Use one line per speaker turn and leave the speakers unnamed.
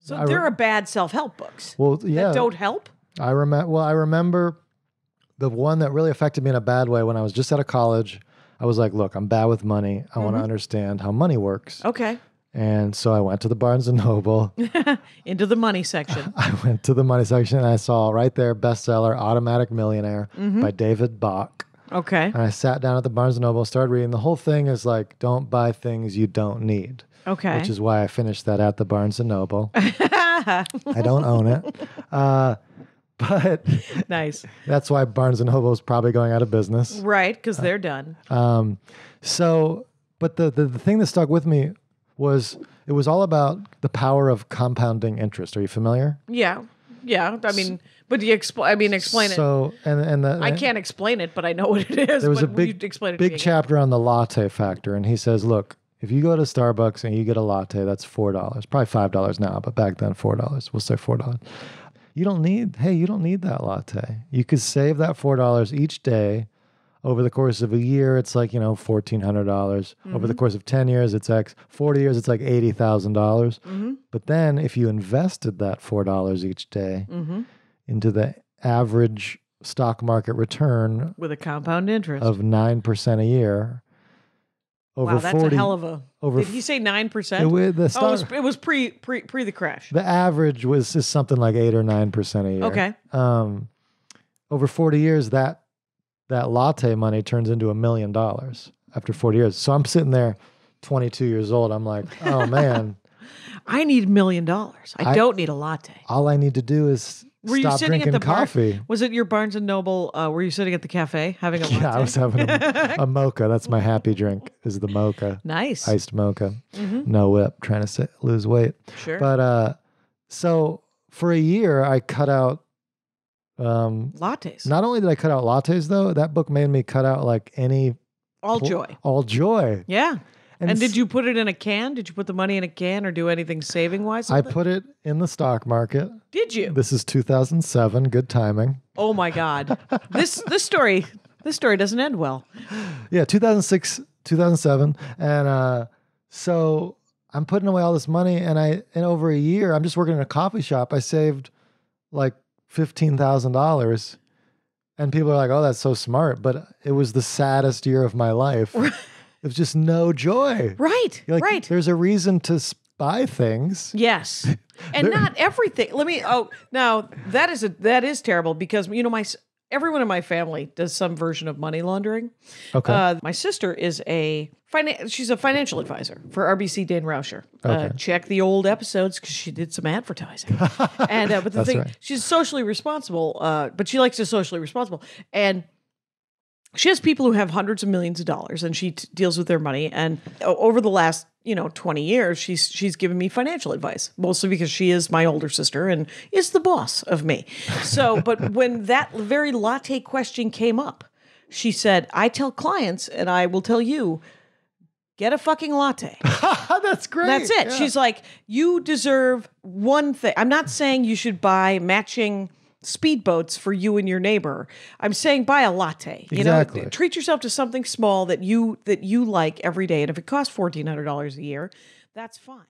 So there are bad self-help books.
Well, yeah.
That don't help?
I remember the one that really affected me in a bad way when I was just out of college. I was like, look, I'm bad with money. I want to understand how money works.
Okay.
And so I went to the Barnes & Noble.
Into the money section.
I went to the money section and I saw right there, bestseller, Automatic Millionaire by David Bach.
Okay.
And I sat down at the Barnes & Noble, started reading. The whole thing is like, don't buy things you don't need.
Okay.
Which is why I finished that at the Barnes & Noble. I don't own it. But
nice.
That's why Barnes & Noble is probably going out of business.
Right, because they're done.
But the thing that stuck with me was it was all about the power of compounding interest. Are you familiar?
Yeah. I mean, but do you explain it.
So,
I can't explain it, but I know what it is.
There was a big chapter on the latte factor, and he says, look, if you go to Starbucks and you get a latte, that's $4. Probably $5 now, but back then $4. We'll say $4. You don't need that latte. You could save that $4 each day. Over the course of a year, it's like, $1,400. Over the course of 10 years, it's X. 40 years, it's like $80,000. But then if you invested that $4 each day into the average stock market return
with a compound interest
of 9% a year, over
wow, that's
40,
a hell of a. Did he say 9%? It was pre the crash.
The average was just something like 8 or 9% a year.
Okay.
Over 40 years, that latte money turns into $1 million after 40 years. So I'm sitting there, 22 years old. I'm like, oh man,
I need $1 million. I don't need a latte.
All I need to do is stop drinking coffee.
Was it your Barnes & Noble? Were you sitting at the cafe having a latte?
Yeah, I was having a mocha. That's my happy drink, is the mocha.
Nice.
Iced mocha. No whip, trying to lose weight.
Sure.
But so for a year, I cut out
lattes.
Not only did I cut out lattes, though, that book made me cut out like any...
All joy.
All joy.
Yeah. And did you put it in a can? Did you put the money in a can or do anything saving-wise?
I put it in the stock market.
Did you?
This is 2007. Good timing.
Oh, my God. This story doesn't end well.
Yeah, 2006, 2007. And so I'm putting away all this money, and in over a year, I'm just working in a coffee shop. I saved like $15,000. And people are like, oh, that's so smart. But it was the saddest year of my life. It was just no joy.
Right, right.
There's a reason to buy things.
Yes. And not everything. Now that is terrible because, everyone in my family does some version of money laundering.
Okay.
My sister is she's a financial advisor for RBC Dane Rauscher.
Okay.
Check the old episodes because she did some advertising. And but the thing, right. She's socially responsible, but she likes to socially responsible. And she has people who have hundreds of millions of dollars, and she deals with their money. And over the last 20 years, she's given me financial advice, mostly because she is my older sister and is the boss of me. So, but when that very latte question came up, she said, I tell clients, and I will tell you, get a fucking latte.
That's great.
That's it. Yeah. She's like, you deserve one thing. I'm not saying you should buy matching speedboats for you and your neighbor. I'm saying buy a latte.
Exactly.
Treat yourself to something small that you like every day. And if it costs $1,400 a year, that's fine.